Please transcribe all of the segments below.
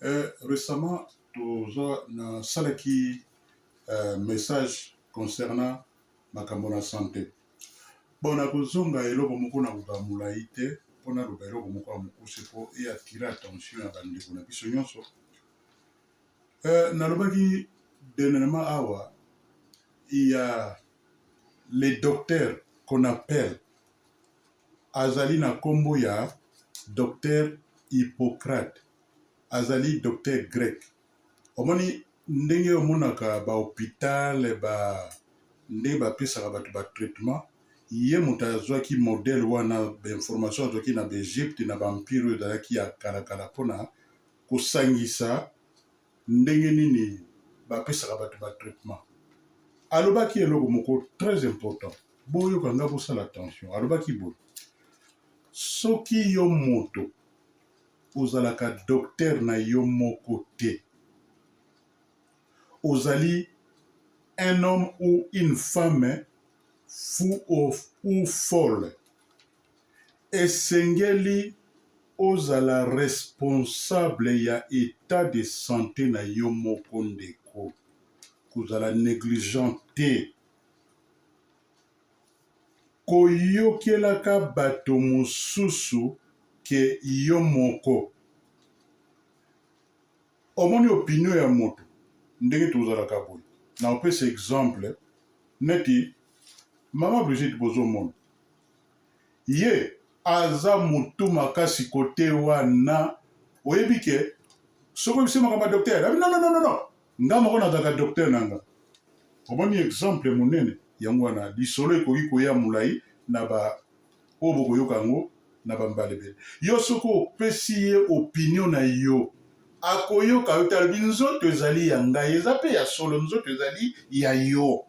Récemment, toza na salaki message concernant makambo na santé. Bon, na kozonga eloko moko na koka molai te mpona loba eloko moko ya mokuse mpo e attire attention ya bandeko na biso nyonso. Nalobaki dernièrement awa, il y a les docteurs qu'on appelle azali na kombo ya docteur Hippocrate, azali docteur grec. Omoni ndenge omonaka ba hôpital nde bapesaka bato ba traitement, ye moto azwaki modèle wana bainformation azwaki na baegypte na baempire oyo ezalaki ya kalakala mpona kosangisa ndenge nini bapesaka bato ba traitement. Alobaki eloko moko très important, boyoka nga bosala attention. Alobaki boye, soki yo moto ozalaka docteur na yo moko te, ozali un homme ou une femme fou ou folle, esengeli ozala responsable ya état de santé na yo moko ndeko, kozala négligent te, koyokelaka bato mosusu ke yo moko. Omoni opinion ya moto ndenge tozalaka boye. Na opesa exemple neti mama Brigitte bozomona, ye aza motu makasi kote wana, oyebi ke soko bise makambo docteur abi non nga moko nazalaka docteur nanga. Omoni exemple monene yango wana lisolo ekoki koya molai na ba oyo bokoyoka yango na bambalebele. Yo soko opesi ye opinion na yo, akoyoka yo te, alobi nzoto ezali ya ngai, eza pe ya solo, nzoto ezali ya yo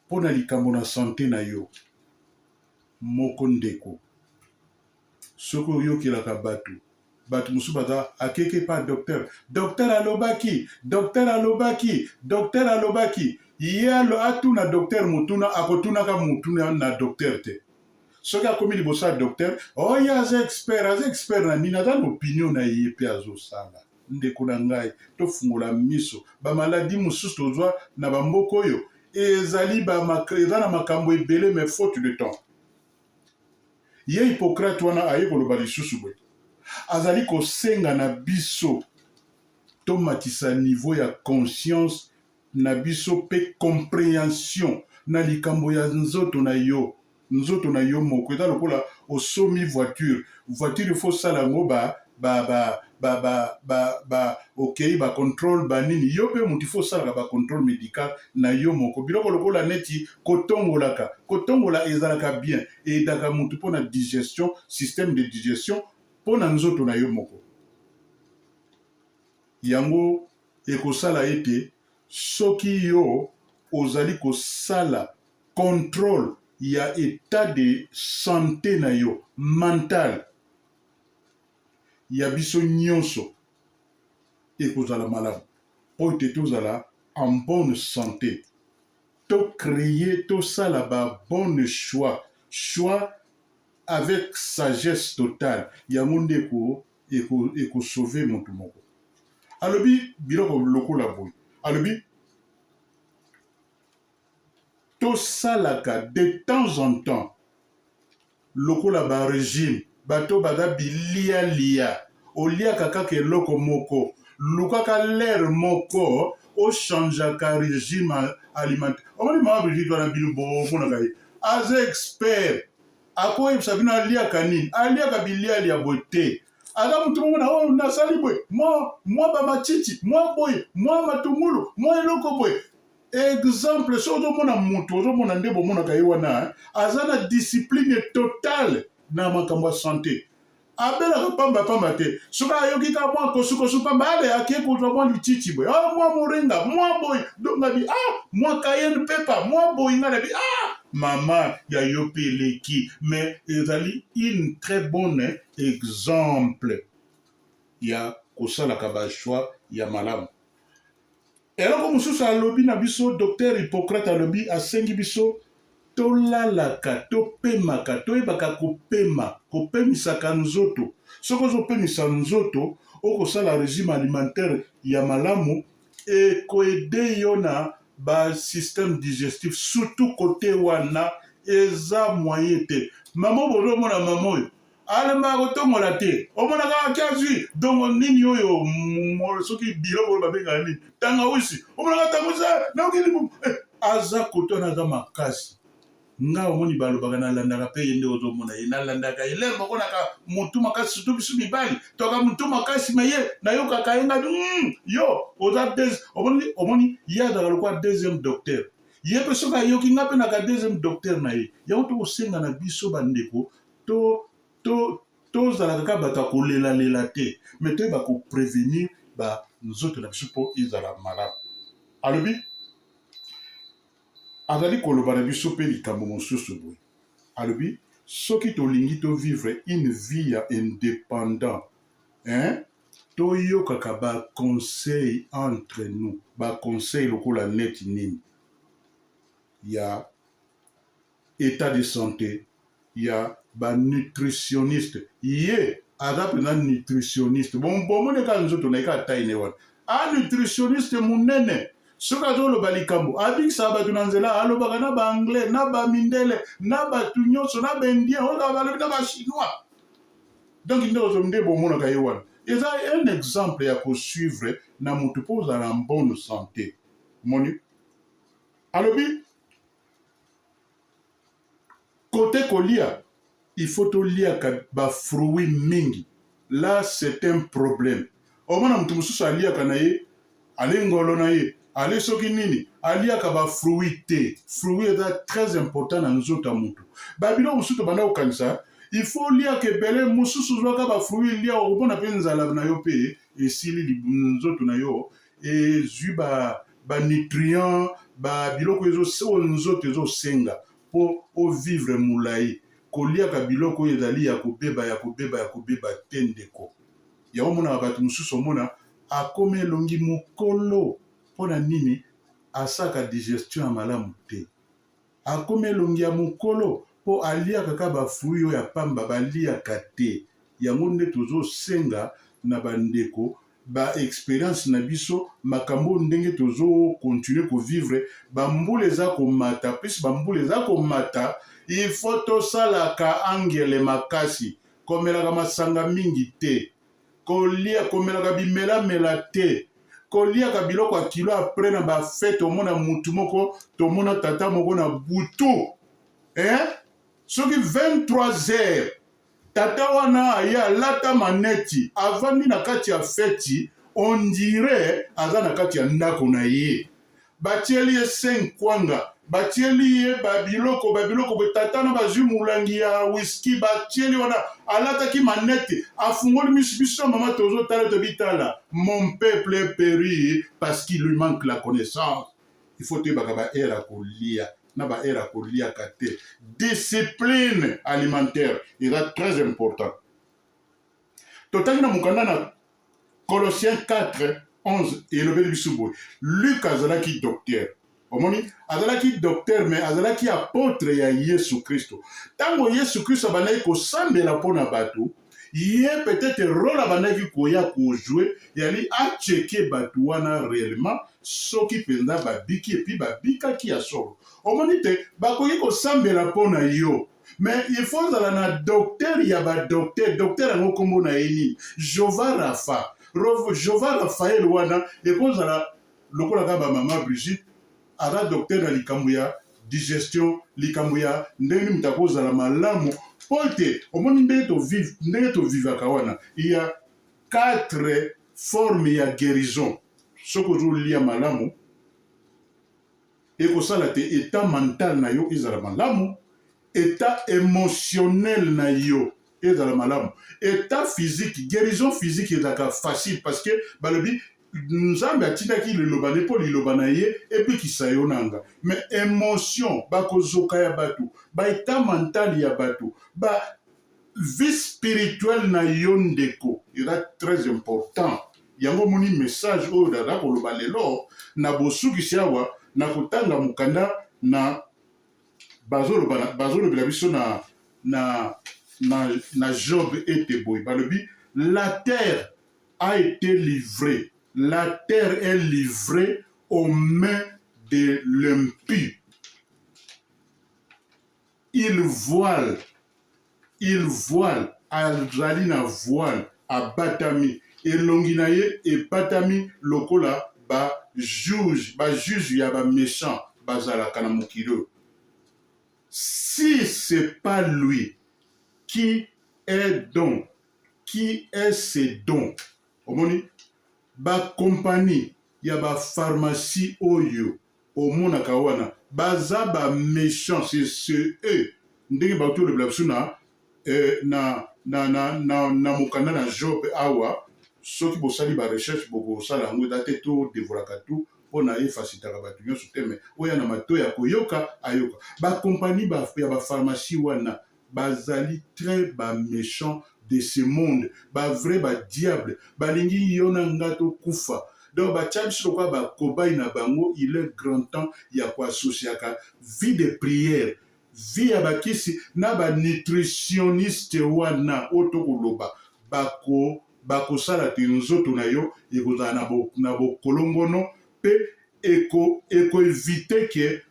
mpona likambo na santé na yo moko ndeko. Soki oyokelaka bato mosusu baza akeke pa docteur, docteur alobaki, ye atuna docteur motuna, akotunaka motuna na docteur te. Soki akomi liboso ya docteur, oye aza expert na nini, aza na opinion na ye pe azosala. Ndeko na ngai, tofungola miso, bamaladi mosusu tozwa na bamboka oyo ezali eza na makambo ebele, mais faute de temps. Ye Hippocrate wana aye koloba lisusu boye, azali kosenga na biso tomatisa niveau ya conscience na biso pe compréhension na likambo ya nzoto na yo moko. Eza lokola osomi voiture il faut sala yango okei ba contrôle banini, yo pe mutu faut sala ba contrôle médical na yo moko. Biloko lokola neti kotongola ezalaka bien, edaka mutu pona digestion, système de digestion pona nzoto na yo moko. Yango ekosala ete soki yo ozali kosala contrôle ya état de santé na yo mental, ya biso nyonso ekozala malamu po ete tozala en bonne santé, to créer, to sala ba bonne choix avec sagesse totale. Yango ndeko ekosauve motu moko. Alobi biloko lokola boye, alobi tosalaka de temps en temps lokola ba régime, bato baza bilialia, oliaka kaka eloko moko, lukaka l'air moko, ochangeaka régime alimentaire. Omoni mama Brigitte wana bino bomonaka ye aza expert, akoyebisa bino aliaka nini, aliaka bilialia boye te. Aza mutu moko na oyo nasali boye, mwa bamatiti, mwa boye, mwa matungulu, mwa eloko boye. Exemple, so ozomona mutu, ozomona nde bomonaka ye wana, aza na discipline totale na makambo ya santé. Abelaka pamba te, soki ayoki ka mwa kosukosu pamba, ale ake kozwa mwa lititi boye, mwa moringa, mwa boye, ngabi mwa cayenne pepper, mwa boye, ngabi mama ya yo pe eleki. Mais ezali une très bonne exemple ya kosalaka ba choix ya malamu. Eloko mosusu alobi na biso docteur Hippocrate alobi asengi biso tolalaka topemaka toyebaka kopemisaka nzoto soki ozopemisa nzoto okosala régime alimentaire ya malamu ekoede yo na basystème digestif surtout côté wana eza moyen te mama bozomona mama oyo alembaka kotongola te omonaka kiazwi dongo nini oyo soki biloko oyo babengaka nini tangawisi omonaka tangawisi naokili aza kote wana aza makasi nga omoni balobaka nalandaka mpe ye nde ozomona ye nalandaka ye lere bakonaka motu makasi surtout biso mibali toka motu makasi me ye nayokaka ye nga yo oza omoni ye azaka lokwa deuxième docteur ye mpe soki ayoki nga mpe naka deuxième docteur na ye yango tokosenga na biso bandeko tozala kaka bato ya kolelalela te me toyeba koprévenir banzoto na biso mpo ezala malamu alobi azali koloba na biso mpe likambo mosusu boye alobi soki tolingi tovivre une vie ya indépendant toyokaka baconseil entre nous baconseil lokola neti nini ya état de santé ya banutritionniste ye aza mpenza nutritionniste bomoneka nzoto na ye kaka taine wana anutritionniste monene soki azoloba likambo abikisaka bato na nzela alobaka na baanglais na bamindele na bato nyonso na baindien ozala balobi na bachinois donc nde bomonaka ye wana eza un exemple ya kosuivre na motu mpo ozala na bonne santé moni alobi kote kolia il faut toliaka bafruit mingi là c'est un problème omona motu mosusu aliaka na ye ale ngolo na ye ale soki nini aliaka bafruit te fruit eza très important na nzoto ya motu babilo mosusu banda kokanisa il faut liaka ebele mosusu zwaka bafruit lia okopona mpe nzala na yo mpe esili nzoto na yo ezwi banutrient babiloko oyo nzoto ezosenga mpo ovivre molai koliaka biloko oyo ezali ya kobeba te ndeko yango omonaka bato mosusu omona akoma elongi mokolo mpo na nini asaka digestion ya malamu te akoma elongi ya mokolo mpo aliaka kaka bafruit oyo ya pamba baliaka te yango nde tozosenga na bandeko baexpérience na biso makambo ndenge tozokontinue kovivre bambula eza komata plus bambula eza komata il faut tosalaka angele makasi komelaka masanga mingi te komelaka bimelamela te koliaka biloko ya kilo apres na bafete omona mutu moko tomona tata moko na butu soki 23 heures tata wana aye alata maneti avandi na kati ya feti on dirait aza na kati ya ndako na ye batieli ye 5 kwanga batieli ye babiloko tata na bazwi molangi ya whisky batieli wana alataki manete afungoli biso ya mama tozotala tobitala mon peuple est péri parce qu'il lui manque la connaissance il faut toyebaka baere ya kolia na baere ya koliaka te discipline alimentaire eza très important totangi na mokanda na Colossiens 4 11 elobeli biso boye Luc azalaki docteur omoni azalaki docteur mais azalaki apôtre ya Yesu Kristo ntango Yesu Kristo abandaki kosambela mpo na bato ye peut-être rôle abandaki koya kojouer yali acheke bato wana réellement soki mpenza babiki epuis babikaki ya solo omoni te bakoki kosambela mpo na yo mais il faut ozala na docteur ya badocteur docteur yango nkombo na ye nini Jova Raphaël wana ekozala lokola kaka bamama Brigitte aza docteur na likambo ya digestion likambo ya ndenge mutu akozala malamu mpo ete omoni ndenge tovivaka wana il y a 4 formes ya guérison soki ozolia malamu ekosala te état mental na yo ezala malamu état émotionnel na yo ezala malamu état physique guérison physique ezalaka facile parce que balobi nzambe atindaki liloba ne mpo liloba na ye ebikisa yo nanga mais émotion bakozoka ya bato baétat mental ya bato vie spirituelle na yo ndeko eza très important yango moni message oyo dada koloba lelo na bosukisi awa na kotanga mokanda na bazolobela biso na Job ete boy balobi la terre a été livrée, la terre est livrée aux mains de l'impie. Il voile, azali na voile, abatami, elongi na ye ebatami lokola juge ya ba méchant bazalaka na mokili. Si c'est pas lui, qui est donc, qui est ce donc? Omoni, ba compagnie ya ba pharmacie oyo omonaka wana baza ba méchant, c'est eux ndenge bato le blabsuna na mokanda na Job awa soki bosali ba recherche bokosala yango date to devoraka tout pona efasitaka bato nyonso te me oya na mato ya koyoka ayoka ba compagnie ya ba pharmacie wana bazali très ba méchant de ce monde, ba vrai ba diable, balingi yona ngato kufa. Donc ba tchabisi kwa ba kobai na bango, il est grand temps ya kwa associaka vie de prière, vie ya bakisi na ba nutritionniste wana otokoloba bako sala te nzoto na yo ekozala na bo kolongono pe eko éviter que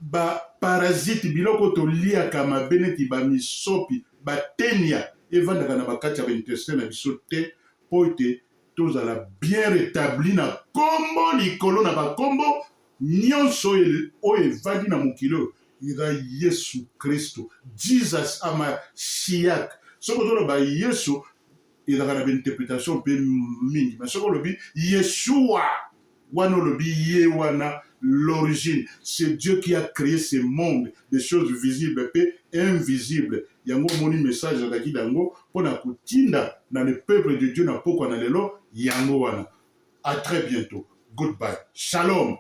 ba parasite biloko to liaka mabeneti ba misopi ba tenia evandaka na bakati ya baintestin na biso te po ete tozala bien rétabli na kombo likolo na bakombo nyonso oyo evandi na mokili oyo eza Yesu Kristo, Jesus Amashiach. Soki ozoloba Yesu ezalaka na bainterprétation mpe mingi, mais soki olobi Yeshua wana olobi ye wana l'origine, c'est Dieu qui a créé ce monde, des choses visibles et invisibles. Yango moni message azaki dango pona kutinda na le peuple de Dieu na poko na lelo yango wana. À très bientôt. Goodbye. Shalom.